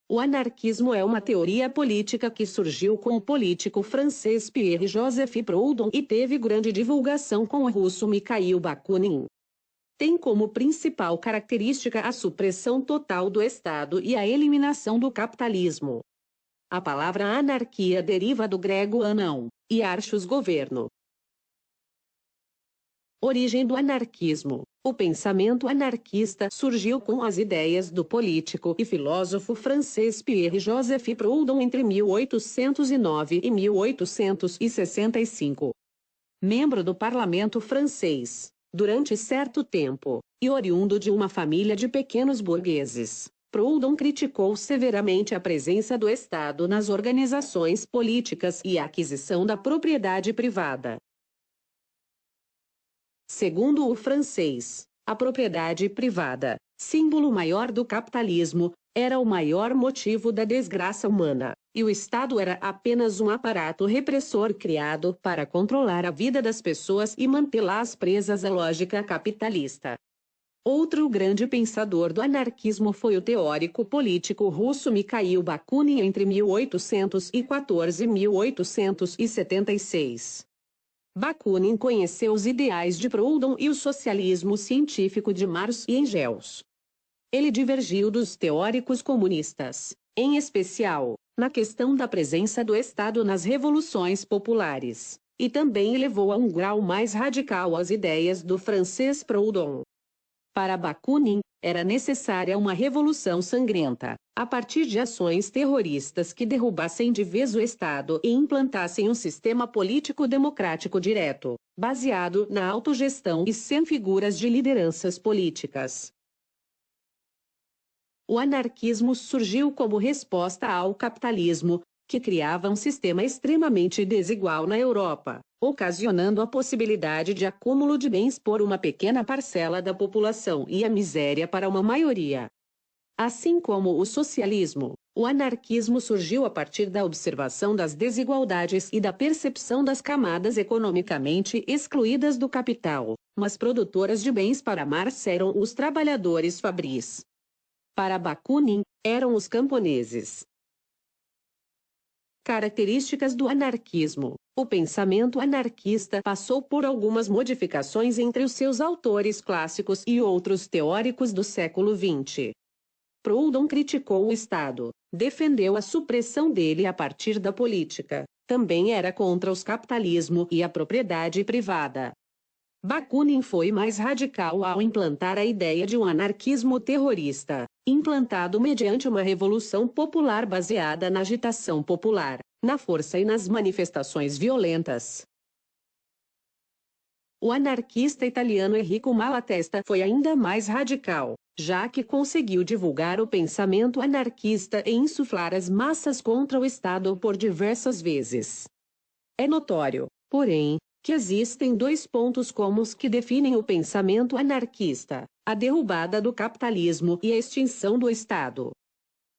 O anarquismo é uma teoria política que surgiu com o político francês Pierre-Joseph Proudhon e teve grande divulgação com o russo Mikhail Bakunin. Tem como principal característica a supressão total do Estado e a eliminação do capitalismo. A palavra anarquia deriva do grego anão, e archos governo. Origem do anarquismo. O pensamento anarquista surgiu com as ideias do político e filósofo francês Pierre-Joseph Proudhon entre 1809 e 1865. Membro do parlamento francês, durante certo tempo, e oriundo de uma família de pequenos burgueses, Proudhon criticou severamente a presença do Estado nas organizações políticas e a aquisição da propriedade privada. Segundo o francês, a propriedade privada, símbolo maior do capitalismo, era o maior motivo da desgraça humana, e o Estado era apenas um aparato repressor criado para controlar a vida das pessoas e mantê-las presas à lógica capitalista. Outro grande pensador do anarquismo foi o teórico político russo Mikhail Bakunin entre 1814 e 1876. Bakunin conheceu os ideais de Proudhon e o socialismo científico de Marx e Engels. Ele divergiu dos teóricos comunistas, em especial, na questão da presença do Estado nas revoluções populares, e também elevou a um grau mais radical as ideias do francês Proudhon. Para Bakunin, era necessária uma revolução sangrenta, a partir de ações terroristas que derrubassem de vez o Estado e implantassem um sistema político democrático direto, baseado na autogestão e sem figuras de lideranças políticas. O anarquismo surgiu como resposta ao capitalismo, que criava um sistema extremamente desigual na Europa, ocasionando a possibilidade de acúmulo de bens por uma pequena parcela da população e a miséria para uma maioria. Assim como o socialismo, o anarquismo surgiu a partir da observação das desigualdades e da percepção das camadas economicamente excluídas do capital, mas produtoras de bens. Para Marx eram os trabalhadores fabris. Para Bakunin, eram os camponeses. Características do anarquismo. O pensamento anarquista passou por algumas modificações entre os seus autores clássicos e outros teóricos do século XX. Proudhon criticou o Estado, defendeu a supressão dele a partir da política, também era contra o capitalismo e a propriedade privada. Bakunin foi mais radical ao implantar a ideia de um anarquismo terrorista, implantado mediante uma revolução popular baseada na agitação popular, na força e nas manifestações violentas. O anarquista italiano Enrico Malatesta foi ainda mais radical, já que conseguiu divulgar o pensamento anarquista e insuflar as massas contra o Estado por diversas vezes. É notório, porém, que existem dois pontos comuns que definem o pensamento anarquista: a derrubada do capitalismo e a extinção do Estado.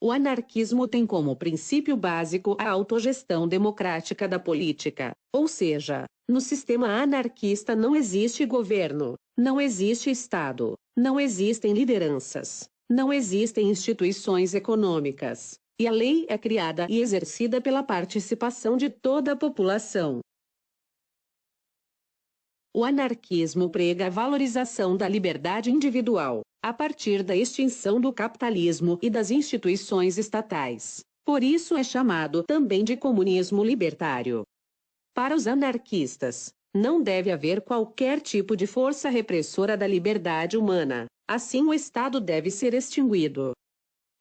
O anarquismo tem como princípio básico a autogestão democrática da política, ou seja, no sistema anarquista não existe governo, não existe Estado, não existem lideranças, não existem instituições econômicas, e a lei é criada e exercida pela participação de toda a população. O anarquismo prega a valorização da liberdade individual, a partir da extinção do capitalismo e das instituições estatais. Por isso é chamado também de comunismo libertário. Para os anarquistas, não deve haver qualquer tipo de força repressora da liberdade humana, assim o Estado deve ser extinguido.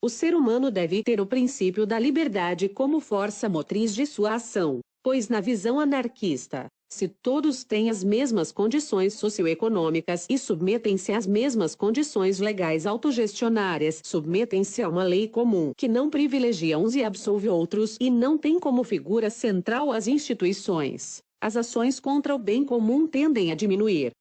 O ser humano deve ter o princípio da liberdade como força motriz de sua ação, pois na visão anarquista, se todos têm as mesmas condições socioeconômicas e submetem-se às mesmas condições legais autogestionárias, submetem-se a uma lei comum que não privilegia uns e absolve outros e não tem como figura central as instituições, as ações contra o bem comum tendem a diminuir.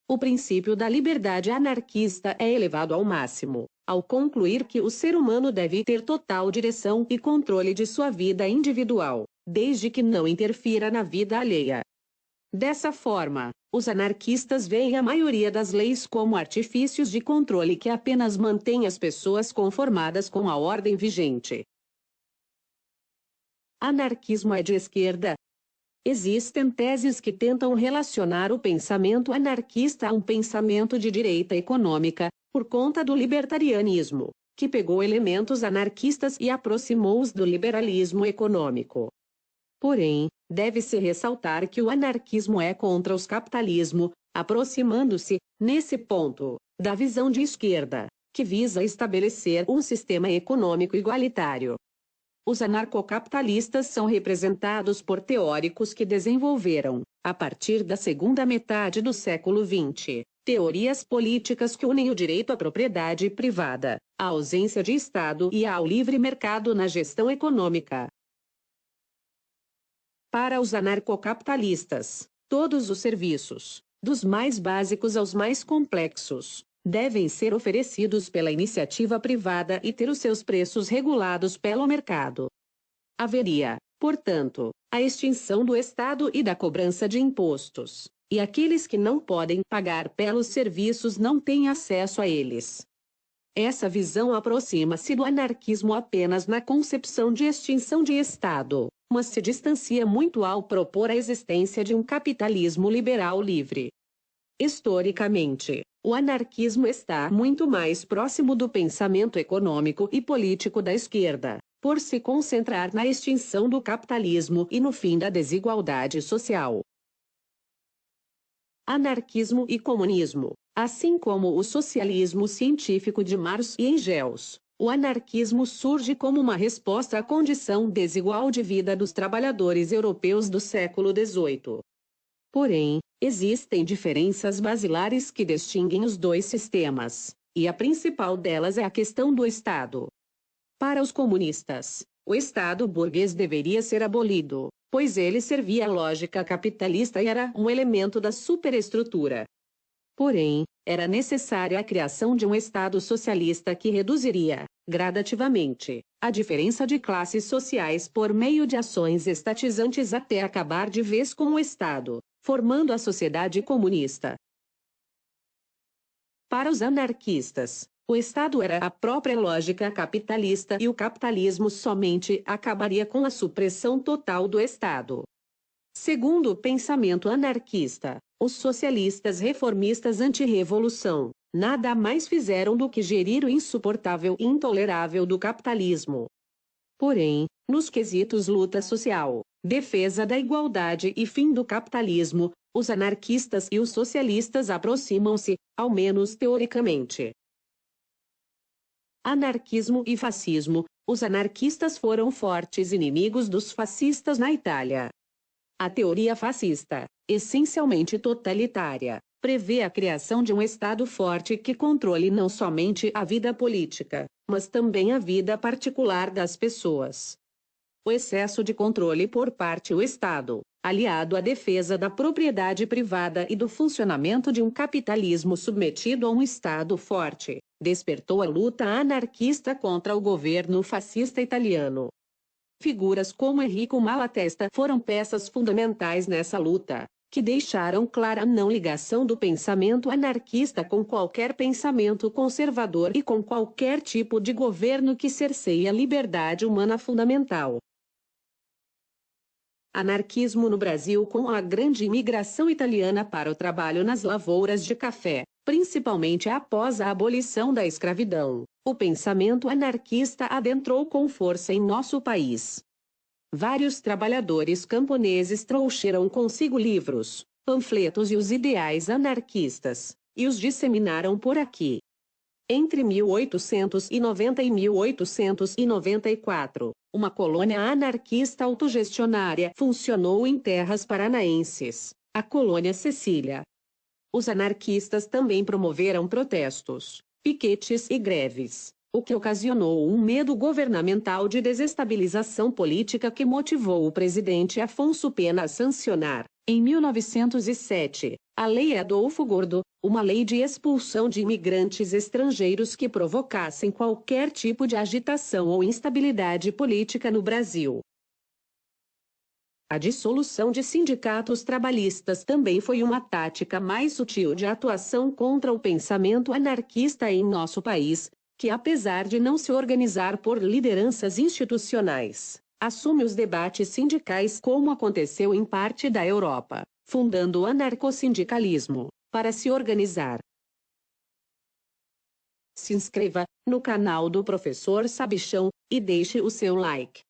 O princípio da liberdade anarquista é elevado ao máximo, ao concluir que o ser humano deve ter total direção e controle de sua vida individual, desde que não interfira na vida alheia. Dessa forma, Os anarquistas veem a maioria das leis como artifícios de controle que apenas mantêm as pessoas conformadas com a ordem vigente. Anarquismo é de esquerda? Existem teses que tentam relacionar o pensamento anarquista a um pensamento de direita econômica, por conta do libertarianismo, que pegou elementos anarquistas e aproximou-os do liberalismo econômico. Porém, deve-se ressaltar que o anarquismo é contra o capitalismo, aproximando-se, nesse ponto, da visão de esquerda, que visa estabelecer um sistema econômico igualitário. Os anarcocapitalistas são representados por teóricos que desenvolveram, a partir da segunda metade do século XX, teorias políticas que unem o direito à propriedade privada, a ausência de Estado e ao livre mercado na gestão econômica. Para os anarcocapitalistas, todos os serviços, dos mais básicos aos mais complexos, devem ser oferecidos pela iniciativa privada e ter os seus preços regulados pelo mercado. Haveria, portanto, a extinção do Estado e da cobrança de impostos, e aqueles que não podem pagar pelos serviços não têm acesso a eles. Essa visão aproxima-se do anarquismo apenas na concepção de extinção de Estado, mas se distancia muito ao propor a existência de um capitalismo liberal livre. Historicamente, o anarquismo está muito mais próximo do pensamento econômico e político da esquerda, por se concentrar na extinção do capitalismo e no fim da desigualdade social. Anarquismo e comunismo, assim como o socialismo científico de Marx e Engels, o anarquismo surge como uma resposta à condição desigual de vida dos trabalhadores europeus do século XVIII. Porém, existem diferenças basilares que distinguem os dois sistemas, e a principal delas é a questão do Estado. Para os comunistas, o Estado burguês deveria ser abolido, pois ele servia a lógica capitalista e era um elemento da superestrutura. Porém, era necessária a criação de um Estado socialista que reduziria, gradativamente, a diferença de classes sociais por meio de ações estatizantes até acabar de vez com o Estado, formando a sociedade comunista. Para os anarquistas, o Estado era a própria lógica capitalista e o capitalismo somente acabaria com a supressão total do Estado. Segundo o pensamento anarquista, os socialistas reformistas anti-revolução nada mais fizeram do que gerir o insuportável e intolerável do capitalismo. Porém, nos quesitos luta social, defesa da igualdade e fim do capitalismo, os anarquistas e os socialistas aproximam-se, ao menos teoricamente. Anarquismo e fascismo. Os anarquistas foram fortes inimigos dos fascistas na Itália. A teoria fascista, essencialmente totalitária, prevê a criação de um Estado forte que controle não somente a vida política, mas também a vida particular das pessoas. O excesso de controle por parte do Estado, aliado à defesa da propriedade privada e do funcionamento de um capitalismo submetido a um Estado forte, despertou a luta anarquista contra o governo fascista italiano. Figuras como Enrico Malatesta foram peças fundamentais nessa luta, que deixaram clara a não ligação do pensamento anarquista com qualquer pensamento conservador e com qualquer tipo de governo que cerceie a liberdade humana fundamental. Anarquismo no Brasil. Com a grande imigração italiana para o trabalho nas lavouras de café, principalmente após a abolição da escravidão, o pensamento anarquista adentrou com força em nosso país. Vários trabalhadores camponeses trouxeram consigo livros, panfletos e os ideais anarquistas, e os disseminaram por aqui. Entre 1890 e 1894, uma colônia anarquista autogestionária funcionou em terras paranaenses, a Colônia Cecília. Os anarquistas também promoveram protestos, piquetes e greves, o que ocasionou um medo governamental de desestabilização política que motivou o presidente Afonso Pena a sancionar, em 1907, a Lei Adolfo Gordo, uma lei de expulsão de imigrantes estrangeiros que provocassem qualquer tipo de agitação ou instabilidade política no Brasil. A dissolução de sindicatos trabalhistas também foi uma tática mais sutil de atuação contra o pensamento anarquista em nosso país, que apesar de não se organizar por lideranças institucionais, assume os debates sindicais como aconteceu em parte da Europa, fundando o anarcossindicalismo, para se organizar. Se inscreva no canal do Professor Sabichão e deixe o seu like.